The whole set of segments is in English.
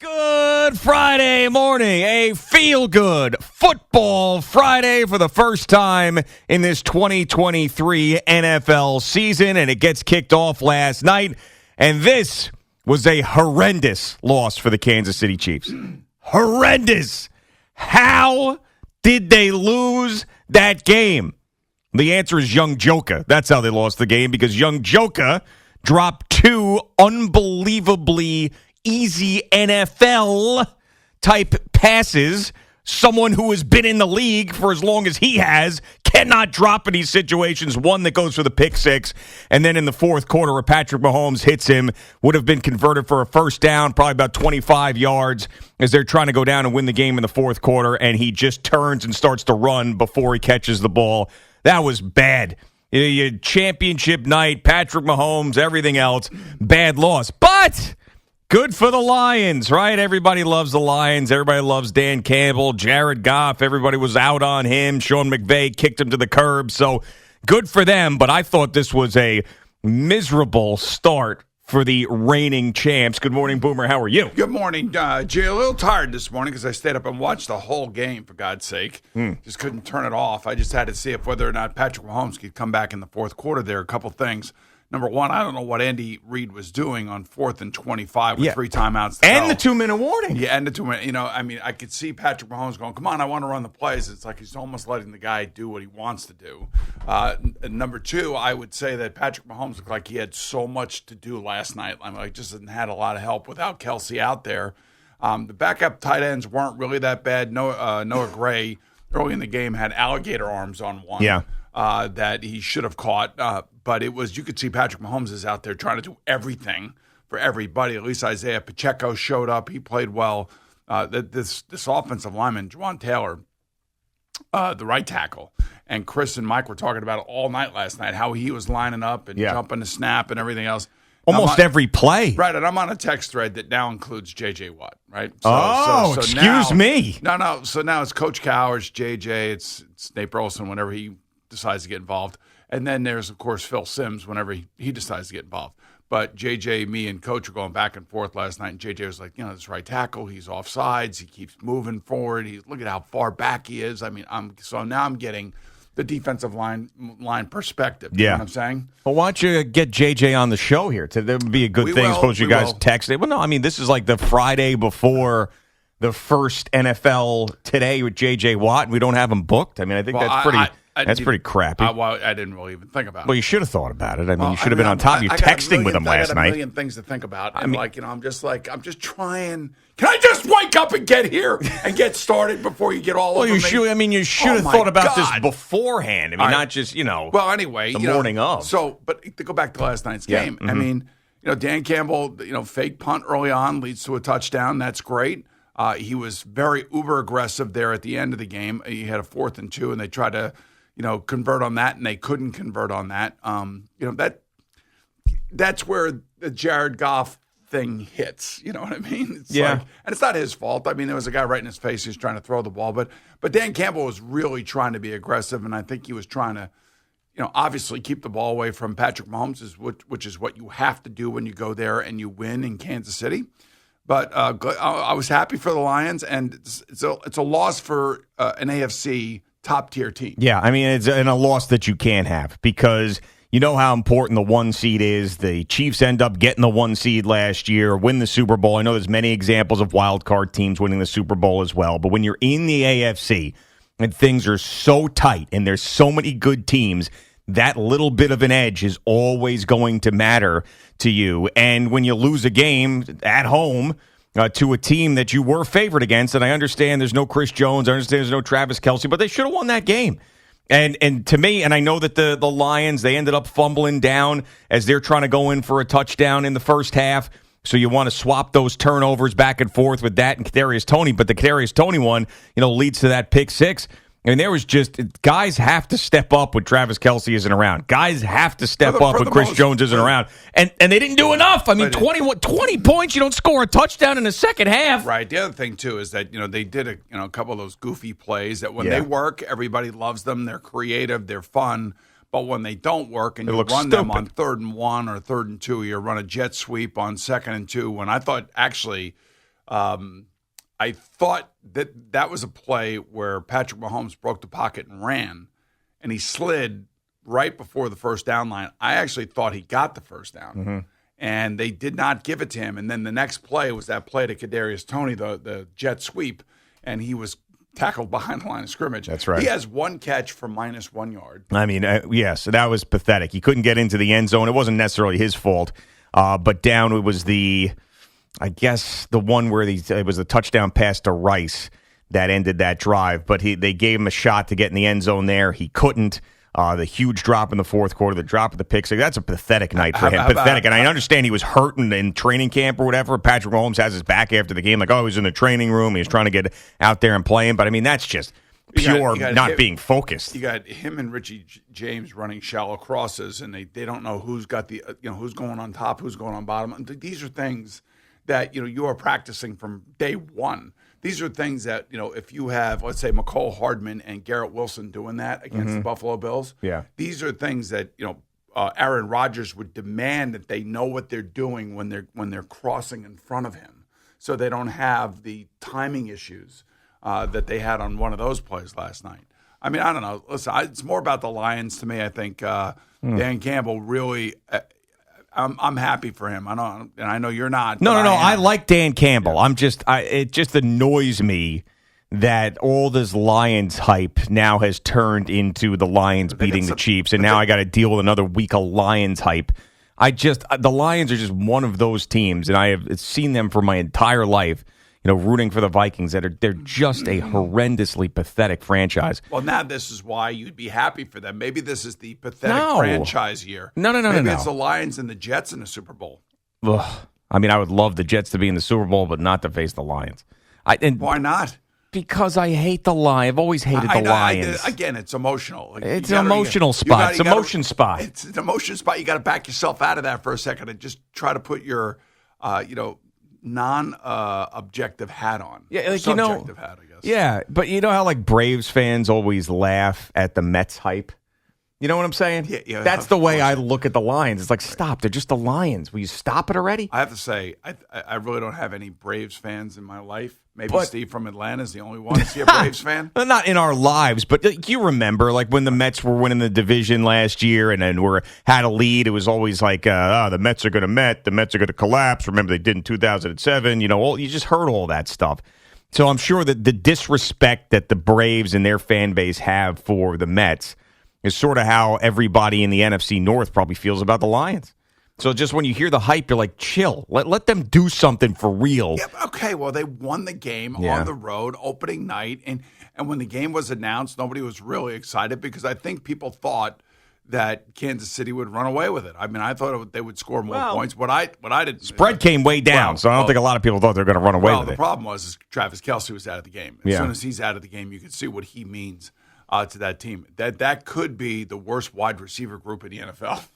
Good Friday morning, a feel-good football Friday for the first time in this 2023 NFL season, and it gets kicked off last night, and this was a horrendous loss for the Kansas City Chiefs. Horrendous! How did they lose that game? The answer is Young Joker. That's how they lost the game, because Young Joker dropped two unbelievably easy NFL-type passes. Someone who has been in the league for as long as he has cannot drop in these situations. One that goes for the pick six, and then in the fourth quarter where Patrick Mahomes hits him, would have been converted for a first down, probably about 25 yards, as they're trying to go down and win the game in the fourth quarter, and he just turns and starts to run before he catches the ball. That was bad. Championship night, Patrick Mahomes, everything else, bad loss. But good for the Lions, right? Everybody loves the Lions. Everybody loves Dan Campbell, Jared Goff. Everybody was out on him. Sean McVay kicked him to the curb. So good for them. But I thought this was a miserable start for the reigning champs. Good morning, Boomer. How are you? Good morning, Jay. A little tired this morning because I stayed up and watched the whole game, for God's sake. Just couldn't turn it off. I just had to see if whether or not Patrick Mahomes could come back in the fourth quarter there. A couple things. Number one, I don't know what Andy Reid was doing on 4th and 25 with 3 timeouts to and go. the 2-minute warning. Yeah, and the 2-minute. I could see Patrick Mahomes going, come on, I want to run the plays. It's like he's almost letting the guy do what he wants to do. Number two, I would say that Patrick Mahomes looked like he had so much to do last night. Just hadn't had a lot of help without Kelsey out there. The backup tight ends weren't really that bad. Noah Gray, early in the game, had alligator arms on one. Yeah. That he should have caught. But it was, you could see Patrick Mahomes is out there trying to do everything for everybody. At least Isaiah Pacheco showed up. He played well. This offensive lineman, Juwan Taylor, the right tackle, and Chris and Mike were talking about it all night last night, how he was lining up and jumping the snap and everything else. Almost every play. Right, and I'm on a text thread that now includes J.J. Watt, right? So excuse me. No. So now it's Coach Cowers, J.J., it's Nate Burleson whenever he decides to get involved. And then there's, of course, Phil Simms whenever he decides to get involved. But J.J., me, and Coach were going back and forth last night, and J.J. was like, this right tackle, he's off sides, he keeps moving forward, look at how far back he is. So now I'm getting the defensive line perspective. You know what I'm saying? Well, why don't you get JJ on the show here? That would be a good thing. Suppose you guys text it. Well, no, this is like the Friday before the first NFL Today with JJ Watt, and we don't have him booked. I think that's pretty. That's pretty crappy. I didn't really even think about it. Well, you should have thought about it. You should have been on top. You're texting with him last night. I got a million things to think about. And I'm just trying. Can I just wake up and get here and get started before you get all over me? You should have thought about this beforehand. Not just, Well, anyway. The morning of. But to go back to last night's game, Dan Campbell, fake punt early on leads to a touchdown. That's great. He was very uber aggressive there at the end of the game. He had a 4th and 2, and they tried to convert on that, and they couldn't convert on that. That's where the Jared Goff thing hits. You know what I mean? And it's not his fault. There was a guy right in his face who's trying to throw the ball, but Dan Campbell was really trying to be aggressive, and I think he was trying to, obviously keep the ball away from Patrick Mahomes, which is what you have to do when you go there and you win in Kansas City. But I was happy for the Lions, and it's a loss for an AFC top-tier team. Yeah, it's a loss that you can't have, because you know how important the 1 seed is. The Chiefs end up getting the 1 seed last year, win the Super Bowl. I know there's many examples of wild card teams winning the Super Bowl as well, but when you're in the AFC and things are so tight and there's so many good teams, that little bit of an edge is always going to matter to you. And when you lose a game at home to a team that you were favored against, and I understand there's no Chris Jones, I understand there's no Travis Kelce, but they should have won that game. And to me, and I know that the Lions, they ended up fumbling down as they're trying to go in for a touchdown in the first half. So you want to swap those turnovers back and forth with that and Kadarius Toney. But the Kadarius Toney one, leads to that pick six. There was just, guys have to step up when Travis Kelce isn't around. Guys have to step up when Chris Jones isn't around. And they didn't do enough. 20 points, you don't score a touchdown in the second half. Right. The other thing, too, is that, they did a couple of those goofy plays that when they work, everybody loves them. They're creative. They're fun. But when they don't work and you run them on 3rd and 1 or 3rd and 2, you run a jet sweep on 2nd and 2, when I thought, actually, I thought that was a play where Patrick Mahomes broke the pocket and ran, and he slid right before the first down line. I actually thought he got the first down, and they did not give it to him. And then the next play was that play to Kadarius Toney, the jet sweep, and he was tackled behind the line of scrimmage. That's right. He has one catch for -1 yard. I mean, yes, that was pathetic. He couldn't get into the end zone. It wasn't necessarily his fault, but down it was I guess the one where it was the touchdown pass to Rice that ended that drive. But they gave him a shot to get in the end zone there. He couldn't. The huge drop in the fourth quarter, the drop of the pick six. That's a pathetic night for him. Pathetic. And I understand he was hurt in training camp or whatever. Patrick Mahomes has his back after the game. Like, he was in the training room. He was trying to get out there and play him. But, I mean, that's just pure not being focused. You got him and Richie James running shallow crosses, and they don't know who's got who's going on top, who's going on bottom. These are things that you are practicing from day one. These are things that if you have, let's say, McCole Hardman and Garrett Wilson doing that against the Buffalo Bills, these are things that Aaron Rodgers would demand that they know what they're doing when they're crossing in front of him, so they don't have the timing issues that they had on one of those plays last night. I mean, I don't know. Listen, it's more about the Lions to me. I think Dan Campbell really. I'm happy for him. I know you're not. No. I like Dan Campbell. Yeah. It just annoys me that all this Lions hype now has turned into the Lions beating the Chiefs, and now I got to deal with another week of Lions hype. The Lions are just one of those teams, and I have seen them for my entire life. Rooting for the Vikings, they're just a horrendously pathetic franchise. Well, now this is why you'd be happy for them. Maybe this is the pathetic franchise year. No. Maybe it's the Lions and the Jets in the Super Bowl. Ugh. I mean, I would love the Jets to be in the Super Bowl, but not to face the Lions. Why not? Because I hate the Lions. I've always hated the Lions. Again, it's emotional. It's an emotional spot. It's an emotion spot. It's an emotion spot. You got to back yourself out of that for a second and just try to put your, non-objective hat on. Yeah, subjective hat, I guess. Yeah, but you know how Braves fans always laugh at the Mets hype? You know what I'm saying? Yeah. That's the way I look at the Lions. It's like, stop. They're just the Lions. Will you stop it already? I have to say, I really don't have any Braves fans in my life. Maybe Steve from Atlanta is the only one. Is he a Braves fan? Not in our lives, but you remember, when the Mets were winning the division last year and then had a lead, it was always like, the Mets are going to the Mets are going to collapse. Remember, they did in 2007. You just heard all that stuff. So I'm sure that the disrespect that the Braves and their fan base have for the Mets is sort of how everybody in the NFC North probably feels about the Lions. So just when you hear the hype, you're like, chill. Let them do something for real. Yeah, okay, well, they won the game on the road, opening night. And when the game was announced, nobody was really excited because I think people thought that Kansas City would run away with it. I mean, I thought they would score more points. What I did spread came way down, so I don't think a lot of people thought they were going to run away with it. The problem was Travis Kelce was out of the game. As soon as he's out of the game, you can see what he means to that team. That could be the worst wide receiver group in the NFL.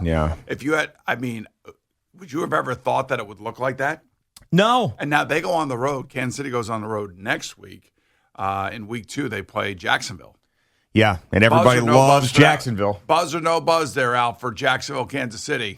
Yeah. If you had, would you have ever thought that it would look like that? No. And now they go on the road. Kansas City goes on the road next week. In week 2, they play Jacksonville. Yeah, and everybody loves Jacksonville. Buzz or no buzz, they're out for Jacksonville, Kansas City.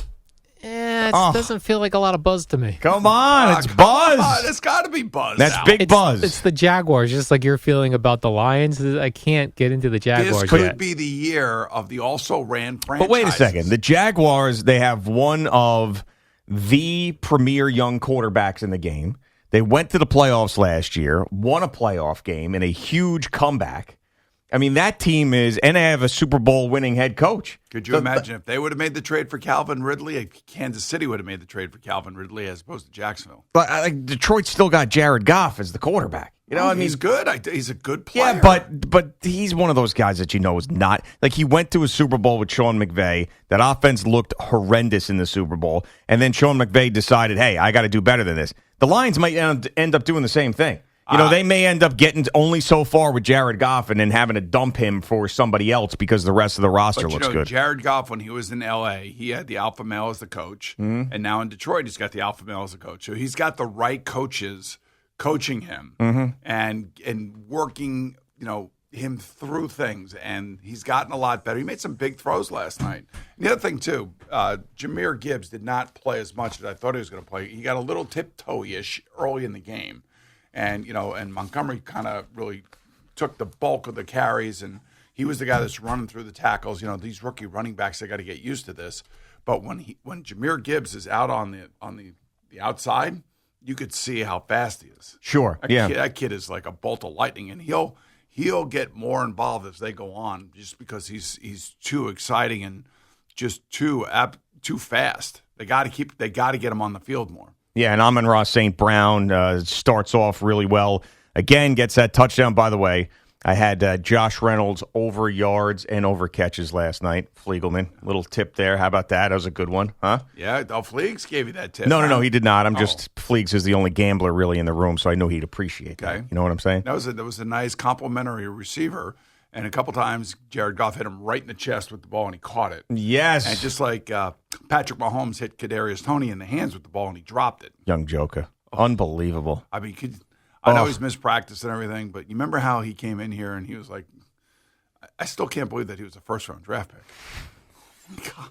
It doesn't feel like a lot of buzz to me. Come on, it's buzz. It's got to be buzz. That's big buzz. It's the Jaguars, just like you're feeling about the Lions. I can't get into the Jaguars This could yet. be the year of the also-ran franchise. But wait a second. The Jaguars, they have one of the premier young quarterbacks in the game. They went to the playoffs last year, won a playoff game in a huge comeback. I mean, that team and they have a Super Bowl winning head coach. Could you imagine if they would have made the trade for Calvin Ridley? Kansas City would have made the trade for Calvin Ridley as opposed to Jacksonville. But Detroit still got Jared Goff as the quarterback. He's good. He's a good player. Yeah, but he's one of those guys that is not he went to a Super Bowl with Sean McVay. That offense looked horrendous in the Super Bowl, and then Sean McVay decided, hey, I got to do better than this. The Lions might end up doing the same thing. They may end up getting only so far with Jared Goff and then having to dump him for somebody else because the rest of the roster looks good. Jared Goff, when he was in L.A., he had the alpha male as the coach. Mm-hmm. And now in Detroit, he's got the alpha male as the coach. So he's got the right coaches coaching him and working, him through things, and he's gotten a lot better. He made some big throws last night. And the other thing, too, Jahmyr Gibbs did not play as much as I thought he was going to play. He got a little tiptoe-ish early in the game. And, and Montgomery kind of really took the bulk of the carries, and he was the guy that's running through the tackles. These rookie running backs, they got to get used to this. But when Jahmyr Gibbs is out on the outside, you could see how fast he is. Sure, That kid is like a bolt of lightning, and he'll get more involved as they go on, just because he's too exciting and just too fast. They got to get him on the field more. Yeah, and Amon-Ra St. Brown starts off really well. Again, gets that touchdown. By the way, I had Josh Reynolds over yards and over catches last night. Fliegelman, little tip there. How about that? That was a good one, huh? Yeah, Fleegs gave you that tip. No, he did not. Fleegs is the only gambler really in the room, so I know he'd appreciate that. You know what I'm saying? That was a nice complimentary receiver, and a couple times Jared Goff hit him right in the chest with the ball, and he caught it. Yes. And just like Patrick Mahomes hit Kadarius Toney in the hands with the ball, and he dropped it. Young Joker. Unbelievable. I mean, I know he's missed practice and everything, but you remember how he came in here and he was like, I still can't believe that he was a first-round draft pick. God.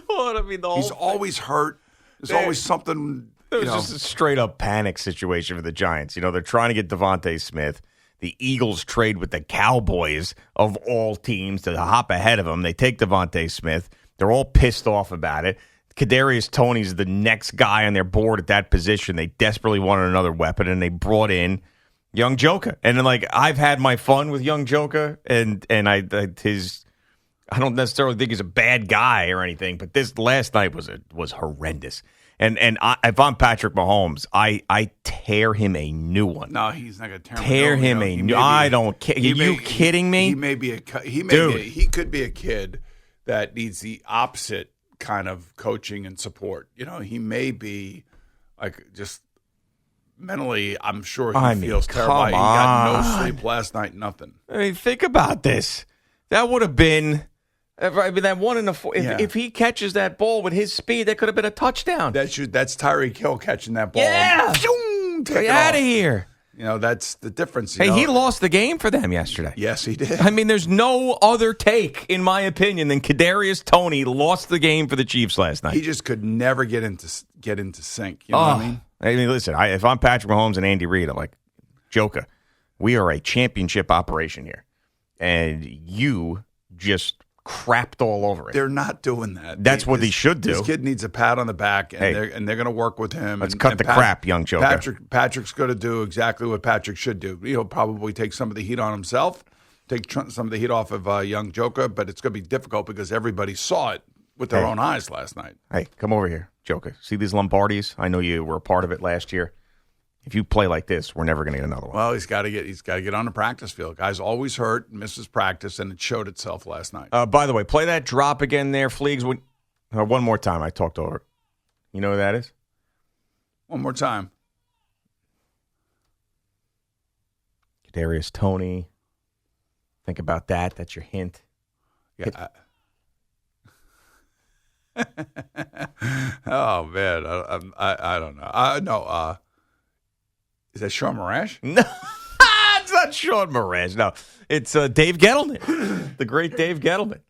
Well, I mean, he's always hurt. There's always something. It was just a straight-up panic situation for the Giants. They're trying to get Devontae Smith. The Eagles trade with the Cowboys, of all teams, to hop ahead of them. They take Devontae Smith. They're all pissed off about it. Kadarius Toney's the next guy on their board at that position. They desperately wanted another weapon, and they brought in Young Joker. And then, I've had my fun with Young Joker, and I don't necessarily think he's a bad guy or anything, but this last night was horrendous. And if I'm Patrick Mahomes, I tear him a new one. No, he's not going to tear him a new. I don't care. Are you kidding me? He could be a kid that needs the opposite kind of coaching and support. He may be just mentally, I'm sure he feels terrible. He got no sleep last night, nothing. I mean, think about this. That would have been, that 1 in the 4. If he catches that ball with his speed, that could have been a touchdown. That's Tyreek Hill catching that ball. Yeah. Get out of here. That's the difference. He lost the game for them yesterday. Yes, he did. I mean, there's no other take, in my opinion, than Kadarius Toney lost the game for the Chiefs last night. He just could never get into sync. You know what I mean? I mean, listen, if I'm Patrick Mahomes and Andy Reid, I'm like, Joker, we are a championship operation here, and you just crapped all over it. They're not doing that. That's what he should do. This kid needs a pat on the back, and they're going to work with him. Let's cut the crap, young Joker. Patrick's going to do exactly what Patrick should do. He'll probably take some of the heat on himself, take some of the heat off of young Joker, but it's going to be difficult because everybody saw it with their own eyes last night. Hey, come over here, Joker. See these Lombardis? I know you were a part of it last year. If you play like this, we're never going to get another one. Well, he's got to get on the practice field. Guy's always hurt, misses practice, and it showed itself last night. By the way, play that drop again there, Fleegs. One more time. I talked over it. You know who that is? One more time. Kadarius Toney. Think about that. That's your hint. Yeah. Oh man, I don't know. No. Is that Sean Marash? No, it's not Sean Marash. No, it's Dave Gettleman, the great Dave Gettleman.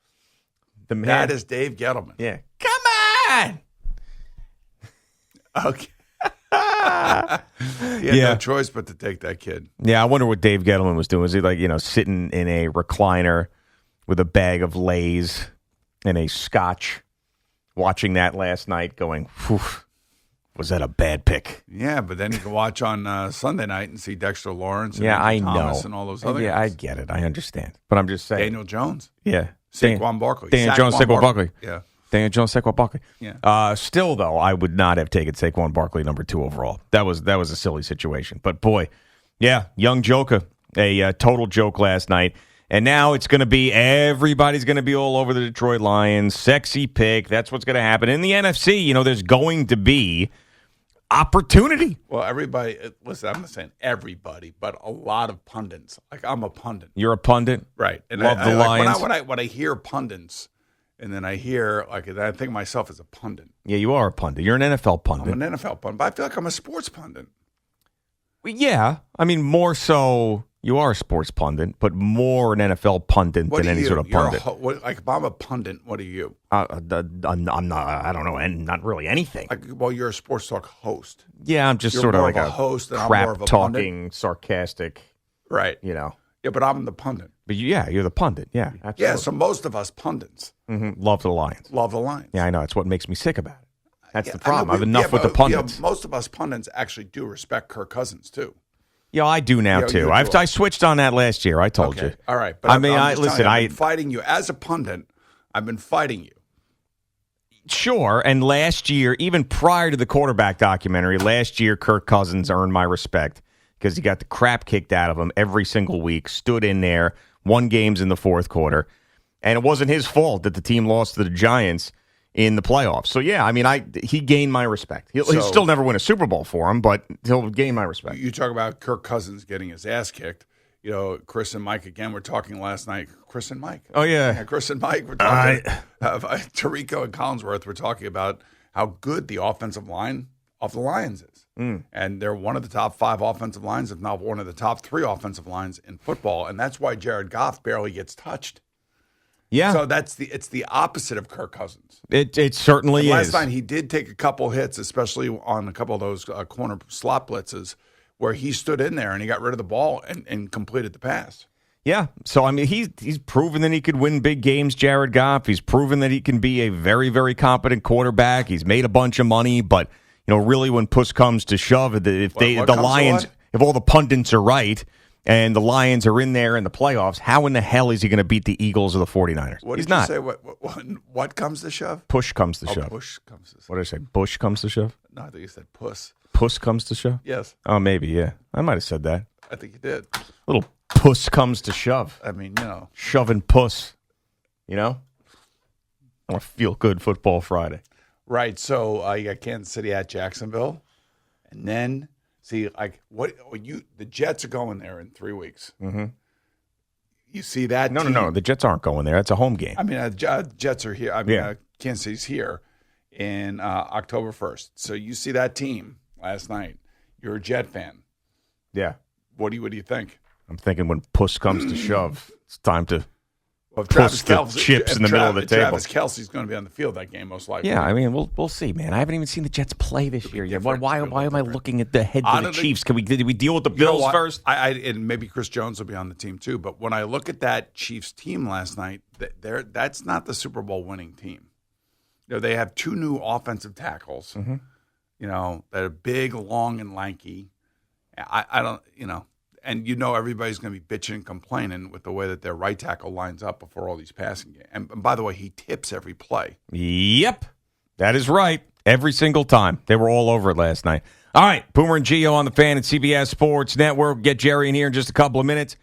The man. That is Dave Gettleman. Yeah. Come on. Okay. He had no choice but to take that kid. Yeah, I wonder what Dave Gettleman was doing. Was he sitting in a recliner with a bag of Lay's and a scotch, watching that last night, going, whew. Was that a bad pick? Yeah, but then you can watch on Sunday night and see Dexter Lawrence and I Thomas know. And all those other guys. Yeah, I get it. I understand. But I'm just saying. Daniel Jones. Yeah. Saquon Barkley. Daniel Jones, Saquon Barkley. Yeah. Daniel Jones, Saquon Barkley. Yeah. Still, though, I would not have taken Saquon Barkley number 2 overall. That was a silly situation. But, boy, yeah, young Joker, a total joke last night. And now it's going to be everybody's going to be all over the Detroit Lions. Sexy pick. That's what's going to happen. In the NFC, there's going to be opportunity. Well, everybody, listen, I'm not saying everybody, but a lot of pundits. Like, I'm a pundit. You're a pundit? Right. And Love the Lions. When I hear pundits, and then I hear, I think of myself as a pundit. Yeah, you are a pundit. You're an NFL pundit. I'm an NFL pundit, but I feel like I'm a sports pundit. Well, yeah. I mean, more so, You are a sports pundit, but more an NFL pundit than any sort of pundit. Like if I'm a pundit, what are you? I'm not. I don't know, and not really anything. Well, you're a sports talk host. Yeah, I'm just You're sort of more like of a host, and I'm crap more of a talking, sarcastic. Right. Yeah, but I'm the pundit. But you're the pundit. Yeah, absolutely. Yeah, so most of us pundits love the Lions. Love the Lions. Yeah, I know. That's what makes me sick about it. That's the problem. I have enough with the pundits. Most of us pundits actually do respect Kirk Cousins too. Yeah, I do now too. I switched on that last year. I told you. All right, but I've been fighting you as a pundit. I've been fighting you. Sure, and last year, even prior to the quarterback documentary, last year Kirk Cousins earned my respect because he got the crap kicked out of him every single week, stood in there, won games in the fourth quarter, and it wasn't his fault that the team lost to the Giants in the playoffs. So, yeah, I mean, he gained my respect. He'll still never win a Super Bowl for him, but he'll gain my respect. You talk about Kirk Cousins getting his ass kicked. You know, Chris and Mike, again, we're talking last night. Chris and Mike. Oh, yeah. Chris and Mike. We're talking. Tirico and Collinsworth were talking about how good the offensive line of the Lions is. And they're one of the top 5 offensive lines, if not one of the top 3 offensive lines in football. And that's why Jared Goff barely gets touched. Yeah. So it's the opposite of Kirk Cousins. It certainly is. Last night he did take a couple hits, especially on a couple of those corner slot blitzes, where he stood in there and he got rid of the ball and completed the pass. Yeah. So, I mean, he's proven that he could win big games, Jared Goff. He's proven that he can be a very, very competent quarterback. He's made a bunch of money, but, really, when push comes to shove, if all the pundits are right and the Lions are in there in the playoffs, how in the hell is he going to beat the Eagles or the 49ers? He's not. Say? What comes to shove? Push comes to shove. Push comes to shove. What did I say? Bush comes to shove? No, I think you said puss. Puss comes to shove? Yes. Oh, maybe, yeah. I might have said that. I think you did. Little puss comes to shove. I mean, Shoving puss. I want to feel good football Friday. Right. So you got Kansas City at Jacksonville. And then, see, the Jets are going there in 3 weeks. Mm-hmm. You see that? No. The Jets aren't going there. It's a home game. I mean, Jets are here. I mean, Kansas City's here in October 1st. So you see that team last night. You're a Jet fan. Yeah. What do you think? I'm thinking when puss comes to shove, it's time to puss the chips in the middle of the table. Travis Kelce's going to be on the field that game, most likely. Yeah, I mean, we'll see, man. I haven't even seen the Jets play this year yet. Why am I looking at the heads of the Chiefs? Did we deal with the Bills first? And maybe Chris Jones will be on the team too. But when I look at that Chiefs team last night, that's not the Super Bowl winning team. They have 2 new offensive tackles. Mm-hmm. That are big, long, and lanky. I don't. And everybody's going to be bitching and complaining with the way that their right tackle lines up before all these passing games. And by the way, he tips every play. Yep, that is right. Every single time. They were all over it last night. All right, Boomer and Gio on the Fan and CBS Sports Network. Get Jerry in here in just a couple of minutes.